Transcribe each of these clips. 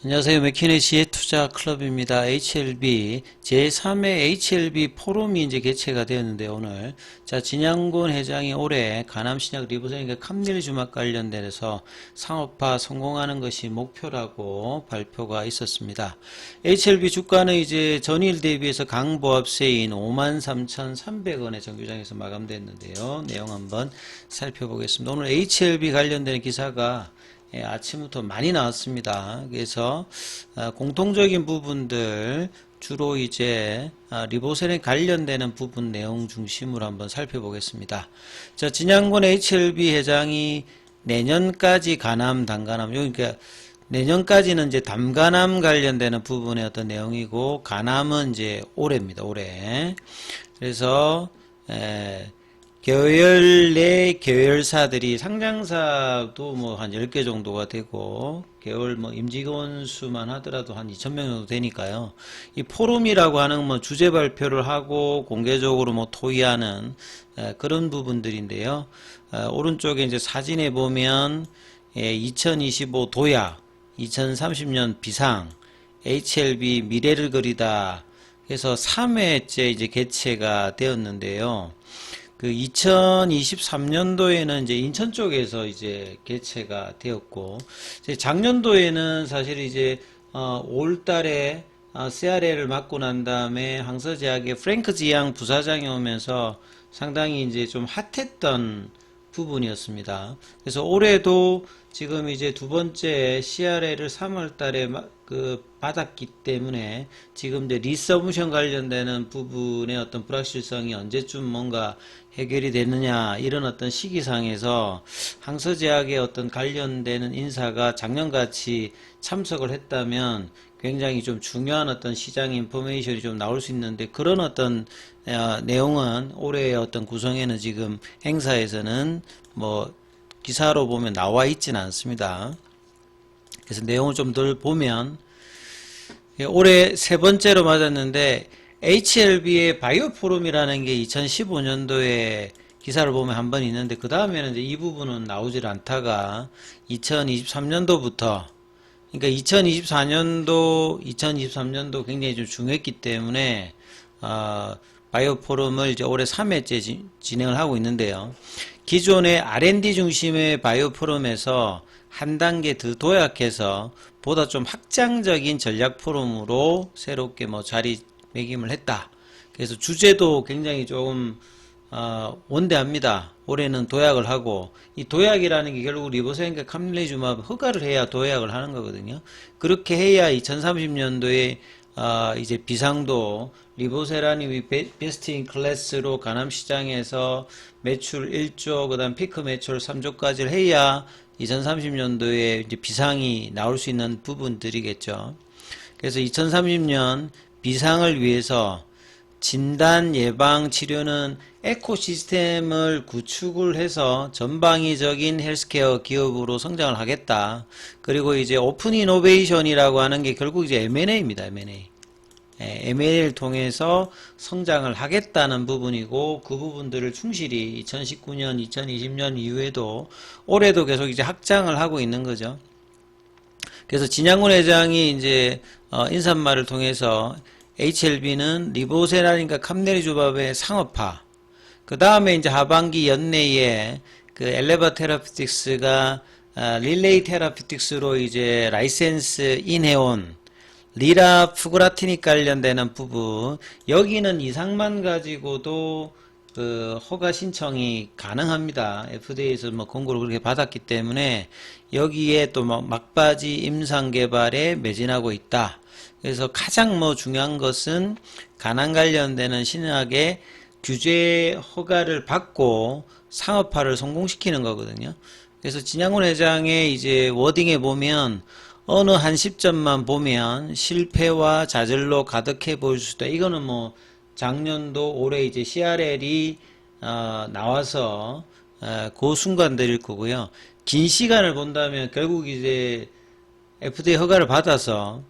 안녕하세요. 맥키네시의 투자 클럽입니다. HLB 제3회 HLB 포럼이 이제 개최가 되었는데 오늘 진양곤 회장이 올해 가남신약 리보세니까 캄밀주막 관련돼서 상업화 성공하는 것이 목표라고 발표가 있었습니다. HLB 주가는 이제 전일 대비해서 강보합세인 53,300원의 정규장에서 마감됐는데요. 내용 한번 살펴보겠습니다. 오늘 HLB 관련되는 기사가 아침부터 많이 나왔습니다. 그래서 공통적인 부분들 주로 이제 리보셀에 관련되는 부분 내용 중심으로 한번 살펴보겠습니다. 자, 진양곤 HLB 회장이 내년까지 가남, 단가남, 그러니까 내년까지는 이제 담가남 관련되는 부분의 어떤 내용이고 가남은 이제 올해입니다. 올해. 그래서 계열 내 계열사들이 상장사도 뭐 한 10개 정도가 되고 계열 뭐 임직원 수만 하더라도 한 2,000명 정도 되니까요. 이 포럼이라고 하는 뭐 주제 발표를 하고 공개적으로 뭐 토의하는 그런 부분들인데요. 오른쪽에 이제 사진에 보면 2025 도약, 2030년 비상, HLB 미래를 그리다 해서 3회째 이제 개최가 되었는데요. 그 2023년도에는 이제 인천 쪽에서 이제 개최가 되었고, 이제 작년도에는 사실 이제 5월 달에 CRA를 맡고 난 다음에 항서제약의 프랭크 지양 부사장이 오면서 상당히 이제 좀 핫했던 부분이었습니다. 그래서 올해도 지금 이제 두 번째 CRA를 3월 달에 받았기 때문에 지금 이제 리서브션 관련되는 부분의 어떤 불확실성이 언제쯤 뭔가 해결이 되느냐 이런 어떤 시기상에서 항서제약의 어떤 관련되는 인사가 작년같이 참석을 했다면 굉장히 좀 중요한 어떤 시장 인포메이션이 좀 나올 수 있는데 그런 어떤 내용은 올해의 어떤 구성에는 지금 행사에서는 뭐 기사로 보면 나와 있지는 않습니다. 그래서 내용을 좀 더 보면 올해 세 번째로 맞았는데 HLB의 바이오 포럼이라는 게 2015년도에 기사를 보면 한 번 있는데 그 다음에는 이제 이 부분은 나오질 않다가 2023년도부터 그러니까 2024년도, 2023년도 굉장히 좀 중요했기 때문에 바이오 포럼을 이제 올해 3회째 진행을 하고 있는데요. 기존의 R&D 중심의 바이오 포럼에서 한 단계 더 도약해서 보다 좀 확장적인 전략 포럼으로 새롭게 뭐 자리매김을 했다. 그래서 주제도 굉장히 좀 원대합니다. 올해는 도약을 하고 이 도약이라는 게 결국 리보세니까 캄밀리주마브 허가를 해야 도약을 하는 거거든요. 그렇게 해야 2030년도에 이제 비상도 리보세라님이 베스트 인 클래스로 가남 시장에서 매출 1조 그다음 피크 매출 3조까지를 해야 2030년도에 이제 비상이 나올 수 있는 부분들이겠죠. 그래서 2030년 비상을 위해서 진단, 예방, 치료는 에코시스템을 구축을 해서 전방위적인 헬스케어 기업으로 성장을 하겠다. 그리고 이제 오픈 이노베이션이라고 하는 게 결국 이제 M&A입니다. M&A. M&A를 통해서 성장을 하겠다는 부분이고 그 부분들을 충실히 2019년, 2020년 이후에도 올해도 계속 이제 확장을 하고 있는 거죠. 그래서 진양곤 회장이 이제 인사말을 통해서 HLB는 리보세라니까 캄밀리주밥의 상업화. 그 다음에 이제 하반기 연내에 그 엘레바 테라피틱스가 릴레이 테라피틱스로 이제 라이센스 인해온 리라 푸그라티닉 관련되는 부분 여기는 이상만 가지고도 그 허가 신청이 가능합니다. FDA에서 뭐 권고를 그렇게 받았기 때문에 여기에 또 막바지 임상 개발에 매진하고 있다. 그래서 가장 뭐 중요한 것은 간암 관련되는 신약의 규제 허가를 받고 상업화를 성공시키는 거거든요. 그래서 진양곤 회장의 이제 워딩에 보면 어느 한 시점만 보면 실패와 좌절로 가득해 보일 수도 있다. 이거는 뭐 작년도 올해 이제 CRL이 나와서 그 순간들일 거고요. 긴 시간을 본다면 결국 이제 FDA 허가를 받아서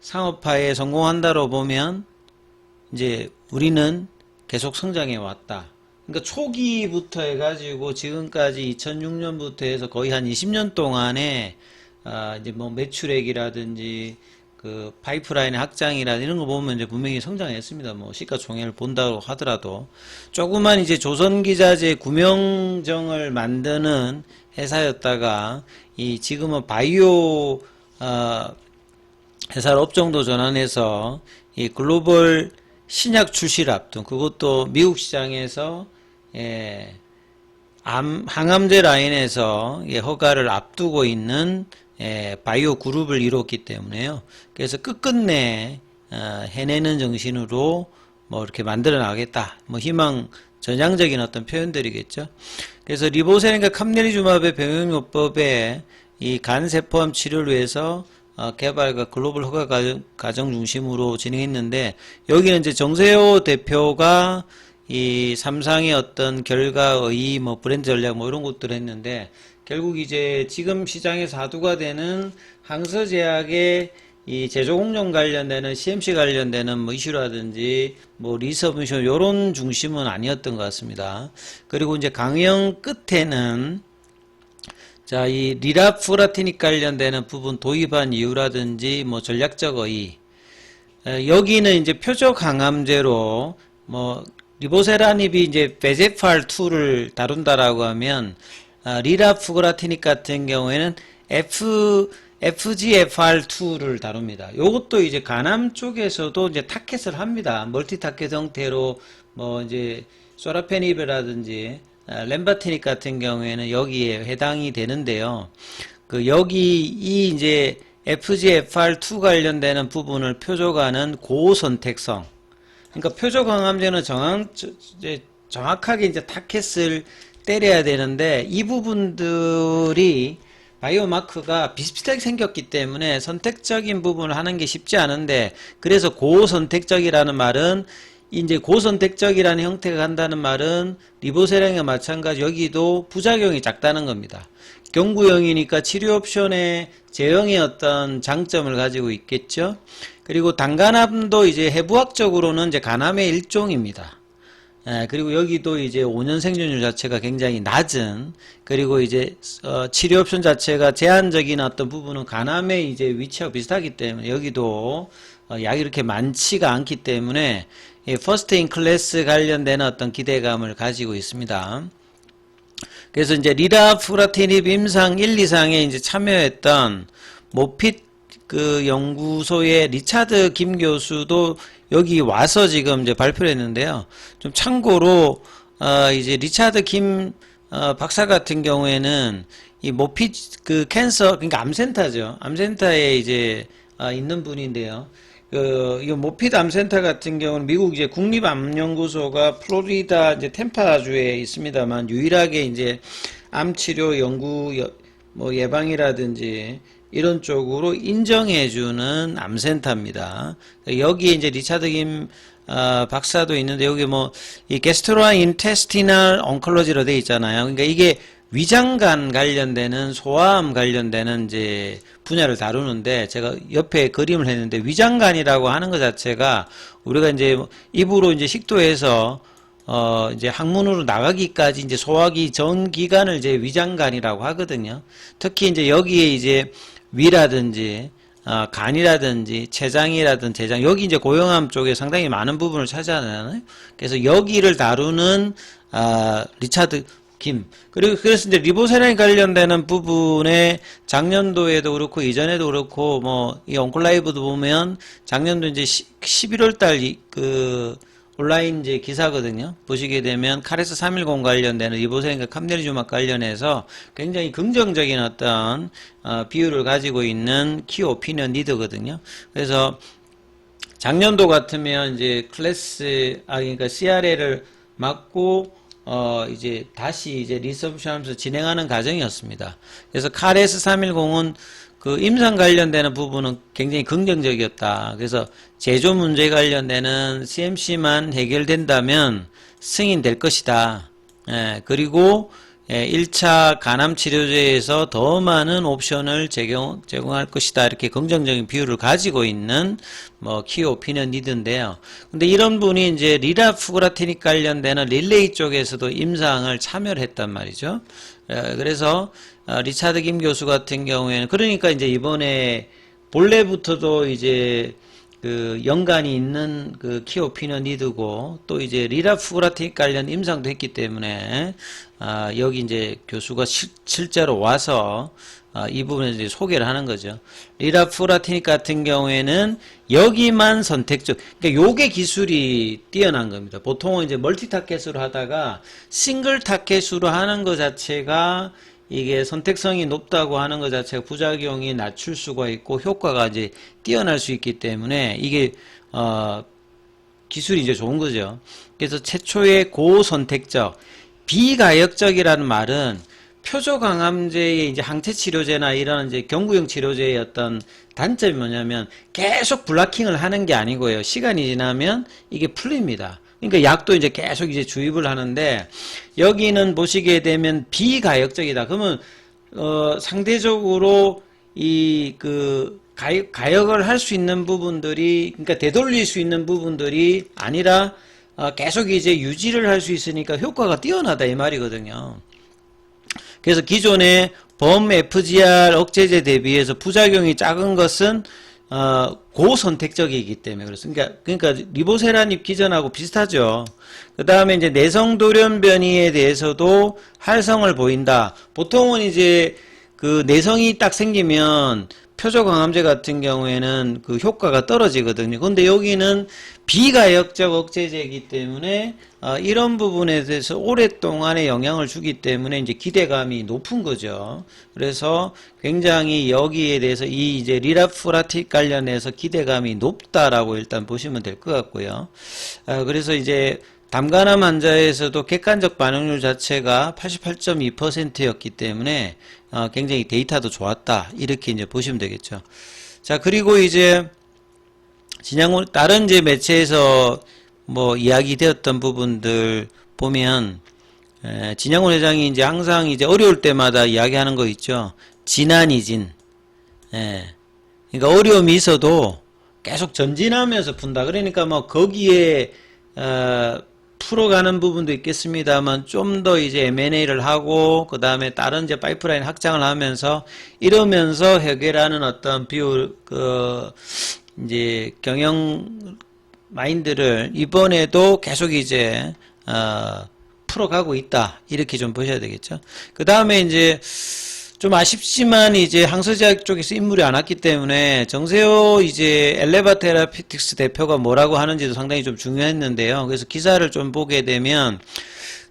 상업화에 성공한다로 보면 이제 우리는 계속 성장해 왔다. 그러니까 초기부터 해가지고 지금까지 2006년부터 해서 거의 한 20년 동안에 이제 뭐 매출액이라든지 그 파이프라인의 확장이라든지 이런 거 보면 이제 분명히 성장했습니다. 뭐 시가총액을 본다고 하더라도 조그만 이제 조선기자재 구명정을 만드는 회사였다가 이 지금은 바이오 회사로 업종도 전환해서 이 글로벌 신약 출시를 앞둔, 그것도 미국 시장에서 항암제 라인에서 허가를 앞두고 있는 바이오 그룹을 이뤘기 때문에요. 그래서 끝끝내 해내는 정신으로 뭐 이렇게 만들어 나가겠다. 뭐 희망 전향적인 어떤 표현들이겠죠. 그래서 리보세린과 캄네리주마브의 병용요법에 이 간세포암 치료를 위해서 개발과 글로벌 허가 과정 중심으로 진행했는데, 여기는 이제 정세호 대표가 이 삼상의 어떤 결과의 뭐 브랜드 전략 뭐 이런 것들을 했는데, 결국 이제 지금 시장에서 화두가 되는 항서제약의 이 제조공정 관련되는 CMC 관련되는 뭐 이슈라든지 뭐 리서브미션 요런 중심은 아니었던 것 같습니다. 그리고 이제 강연 끝에는 자, 이 리라프라티닉 관련되는 부분 도입한 이유라든지 뭐 전략적 의의, 여기는 이제 표적 항암제로 뭐 리보세라닙이 이제 베제팔2를 다룬다라고 하면 리라프라티닉 같은 경우에는 FGFR2를 다룹니다. 요것도 이제 간암 쪽에서도 이제 타켓을 합니다. 멀티 타켓 형태로 뭐 이제 소라페니베라든지 램바티닉 같은 경우에는 여기에 해당이 되는데요. 그 여기 이 이제 FGFR2 관련되는 부분을 표적하는 고선택성. 그러니까 표적 항암제는 정확하게 이제 타켓을 때려야 되는데, 이 부분들이 바이오마크가 비슷비슷하게 생겼기 때문에 선택적인 부분을 하는 게 쉽지 않은데, 그래서 고선택적이라는 말은 이제 고선택적이라는 형태가 간다는 말은 리보세랑과 마찬가지 여기도 부작용이 작다는 겁니다. 경구형이니까 치료 옵션의 제형의 어떤 장점을 가지고 있겠죠. 그리고 단간암도 이제 해부학적으로는 이제 간암의 일종입니다. 그리고 여기도 이제 5년 생존율 자체가 굉장히 낮은, 그리고 이제 치료 옵션 자체가 제한적인 어떤 부분은 간암의 이제 위치하고 비슷하기 때문에 여기도 약이 이렇게 많지가 않기 때문에 퍼스트 인 클래스 관련된 어떤 기대감을 가지고 있습니다. 그래서 이제 리라프라티닙 임상 1, 2상에 이제 참여했던 모핏 그 연구소의 리차드 김 교수도 여기 와서 지금 이제 발표를 했는데요. 좀 참고로 이제 리차드 김 박사 같은 경우에는 이 모핏 그 캔서, 그러니까 암센터죠. 암센터에 이제 있는 분인데요. 이 모핏 암센터 같은 경우는 미국 이제 국립암연구소가 플로리다 이제 템파주에 있습니다만, 유일하게 이제 암치료 연구 뭐 예방이라든지 이런 쪽으로 인정해주는 암센터입니다. 여기에 이제 리차드 김 박사도 있는데, 여기 뭐 이 게스트로 인테스티널 옹콜로지로 되어 있잖아요. 그러니까 이게 위장관 관련되는 소아암 관련되는 이제 분야를 다루는데, 제가 옆에 그림을 했는데, 위장관이라고 하는 것 자체가 우리가 이제 입으로 이제 식도해서 이제 항문으로 나가기까지 이제 소화기 전 기관을 이제 위장관이라고 하거든요. 특히 이제 여기에 이제 위라든지 간이라든지 췌장이라든지 대장, 여기 이제 고형암 쪽에 상당히 많은 부분을 차지하잖아요. 그래서 여기를 다루는 리차드 김. 그리고 그래서 이제 리보세라인 관련되는 부분에 작년도에도 그렇고 이전에도 그렇고 뭐 이 온콜라이브도 보면 작년도 이제 11월 달 그 온라인 이제 기사거든요. 보시게 되면 카레스 310 관련되는 리보세라인과 캄네리주막 관련해서 굉장히 긍정적인 어떤 비율을 가지고 있는 키 오피니언 리더거든요. 그래서 작년도 같으면 이제 그러니까 CRL을 맞고 이제 다시 이제 리서브션 하면서 진행하는 과정이었습니다. 그래서 카레스 310은 그 임상 관련되는 부분은 굉장히 긍정적이었다. 그래서 제조 문제 관련되는 CMC만 해결된다면 승인될 것이다. 그리고 1차 간암 치료제에서 더 많은 옵션을 제공할 것이다. 이렇게 긍정적인 비율을 가지고 있는 뭐 키 오피니언 리더인데요. 근데 이런 분이 이제 리라프그라티닉 관련되는 릴레이 쪽에서도 임상을 참여를 했단 말이죠. 그래서 리차드 김 교수 같은 경우에는 그러니까 이제 이번에 본래부터도 이제 그 연관이 있는 그 키 오피니언 리더고 또 이제 리라프그라틱 관련 임상도 했기 때문에 여기 이제 교수가 실제로 와서 이 부분에 이제 소개를 하는 거죠. 리라프그라틱 같은 경우에는 여기만 선택적, 그러니까 요게 기술이 뛰어난 겁니다. 보통은 이제 멀티 타켓으로 하다가 싱글 타켓으로 하는 것 자체가 이게 선택성이 높다고 하는 것 자체가 부작용이 낮출 수가 있고 효과가 이제 뛰어날 수 있기 때문에 이게 기술이 이제 좋은 거죠. 그래서 최초의 고선택적, 비가역적이라는 말은 표적항암제의 이제 항체 치료제나 이런 이제 경구용 치료제의 어떤 단점이 뭐냐면 계속 블라킹을 하는 게 아니고요. 시간이 지나면 이게 풀립니다. 그러니까 약도 이제 계속 이제 주입을 하는데 여기는 보시게 되면 비가역적이다. 그러면 상대적으로 이 그 가역을 할 수 있는 부분들이, 그러니까 되돌릴 수 있는 부분들이 아니라 계속 이제 유지를 할 수 있으니까 효과가 뛰어나다 이 말이거든요. 그래서 기존의 범 FGR 억제제 대비해서 부작용이 작은 것은 고선택적이기 때문에 그렇습니다. 그러니까 리보세라닙 기전하고 비슷하죠. 그 다음에 이제 내성 돌연변이에 대해서도 활성을 보인다. 보통은 이제 그 내성이 딱 생기면 표적항암제 같은 경우에는 그 효과가 떨어지거든요. 근데 여기는 비가역적 억제제이기 때문에 이런 부분에 대해서 오랫동안의 영향을 주기 때문에 이제 기대감이 높은 거죠. 그래서 굉장히 여기에 대해서 이 이제 리라프라틱 관련해서 기대감이 높다라고 일단 보시면 될 것 같고요. 그래서 이제 담간암 환자에서도 객관적 반응률 자체가 88.2%였기 때문에 굉장히 데이터도 좋았다. 이렇게 이제 보시면 되겠죠. 자, 그리고 이제 진양호 다른 이제 매체에서 뭐 이야기되었던 부분들 보면 진양호 회장이 이제 항상 이제 어려울 때마다 이야기하는 거 있죠. 진안이진. 그러니까 어려움이 있어도 계속 전진하면서 푼다. 그러니까 뭐 거기에 풀어가는 부분도 있겠습니다만 좀 더 이제 M&A를 하고 그 다음에 다른 이제 파이프라인 확장을 하면서 이러면서 해결하는 어떤 비율 이제 경영 마인드를 이번에도 계속 이제 풀어가고 있다 이렇게 좀 보셔야 되겠죠. 그 다음에 이제 좀 아쉽지만 이제 항서제약 쪽에서 인물이 안 왔기 때문에 정세호 이제 엘레바 테라피틱스 대표가 뭐라고 하는지도 상당히 좀 중요했는데요. 그래서 기사를 좀 보게 되면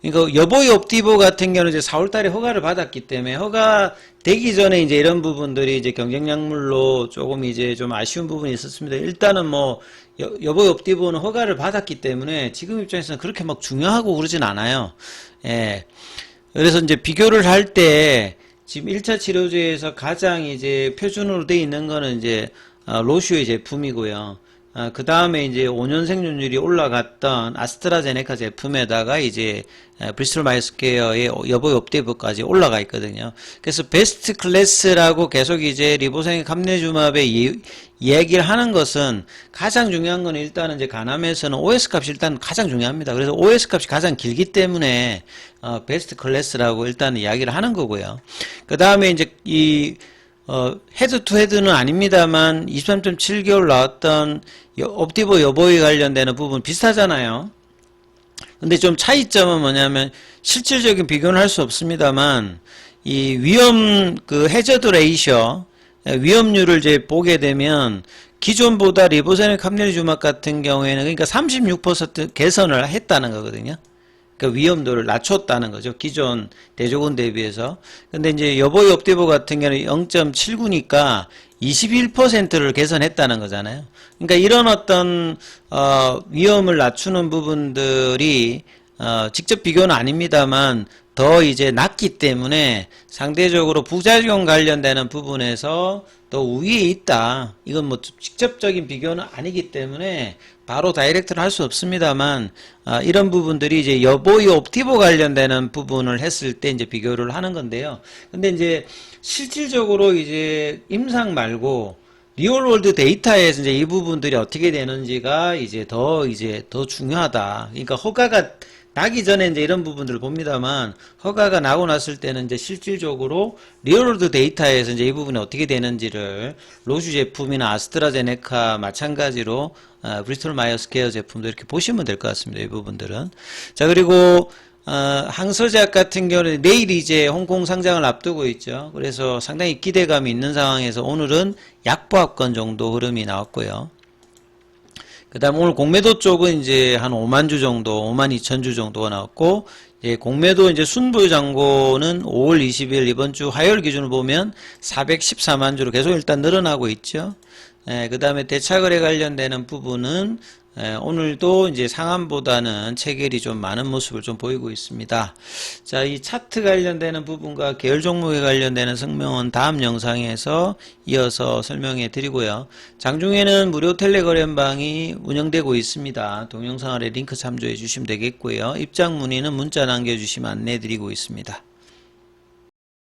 이거 여보이 옵티보 같은 경우는 이제 4월달에 허가를 받았기 때문에 허가 되기 전에 이제 이런 부분들이 이제 경쟁약물로 조금 이제 좀 아쉬운 부분이 있었습니다. 일단은 뭐 여보이 옵티보는 허가를 받았기 때문에 지금 입장에서는 그렇게 막 중요하고 그러진 않아요. 예. 그래서 이제 비교를 할 때 지금 1차 치료제에서 가장 이제 표준으로 되어 있는 거는 이제 로슈의 제품이고요. 그 다음에 이제 5년 생존율이 올라갔던 아스트라제네카 제품에다가 이제 브리스톨 마이스케어의 여보이 옵티브까지 올라가 있거든요. 그래서 베스트 클래스라고 계속 이제 리보생의 감내주마베 얘기를 하는 것은 가장 중요한 건 일단은 이제 간암에서는 OS 값이 일단 가장 중요합니다. 그래서 OS 값이 가장 길기 때문에 베스트 클래스라고 일단 이야기를 하는 거고요. 그 다음에 이제 이 헤드 투 헤드는 아닙니다만 23.7개월 나왔던 옵티보 여보이 관련되는 부분 비슷하잖아요. 근데 좀 차이점은 뭐냐면 실질적인 비교는 할 수 없습니다만 이 위험 그 해저드 레이셔 위험률을 이제 보게 되면 기존보다 리보세닉 함ler주막 같은 경우에는 그러니까 36% 개선을 했다는 거거든요. 그 위험도를 낮췄다는 거죠. 기존 대조군 대비해서. 근데 이제 여보이 옵티보 같은 경우는 0.79니까 21%를 개선했다는 거잖아요. 그러니까 이런 어떤 위험을 낮추는 부분들이 직접 비교는 아닙니다만 더 이제 낮기 때문에 상대적으로 부작용 관련되는 부분에서 더 우위에 있다. 이건 뭐 직접적인 비교는 아니기 때문에 바로 다이렉트를 할 수 없습니다만 이런 부분들이 이제 여보이 옵티보 관련되는 부분을 했을 때 이제 비교를 하는 건데요. 근데 이제 실질적으로 이제 임상 말고 리얼월드 데이터에서 이제 이 부분들이 어떻게 되는지가 이제 더 중요하다. 그러니까 허가가 나기 전에 이제 이런 부분들을 봅니다만 허가가 나고 났을 때는 이제 실질적으로 리얼월드 데이터에서 이제 이 부분이 어떻게 되는지를 로슈 제품이나 아스트라제네카 마찬가지로 브리스톨 마이어스 케어 제품도 이렇게 보시면 될 것 같습니다. 이 부분들은. 자, 그리고 항서제약 같은 경우는 내일 이제 홍콩 상장을 앞두고 있죠. 그래서 상당히 기대감이 있는 상황에서 오늘은 약보합권 정도 흐름이 나왔고요. 그 다음 오늘 공매도 쪽은 이제 한 5만 주 정도, 5만 2천 주 정도가 나왔고, 공매도 이제 순부 잔고는 5월 20일 이번 주 화요일 기준으로 보면 414만 주로 계속 일단 늘어나고 있죠. 그 다음에 대차거래 관련되는 부분은 오늘도 이제 상한보다는 체결이 좀 많은 모습을 좀 보이고 있습니다. 자, 이 차트 관련되는 부분과 계열 종목에 관련되는 성명은 다음 영상에서 이어서 설명해 드리고요. 장중에는 무료 텔레거래방이 운영되고 있습니다. 동영상 아래 링크 참조해 주시면 되겠고요. 입장 문의는 문자 남겨주시면 안내해 드리고 있습니다.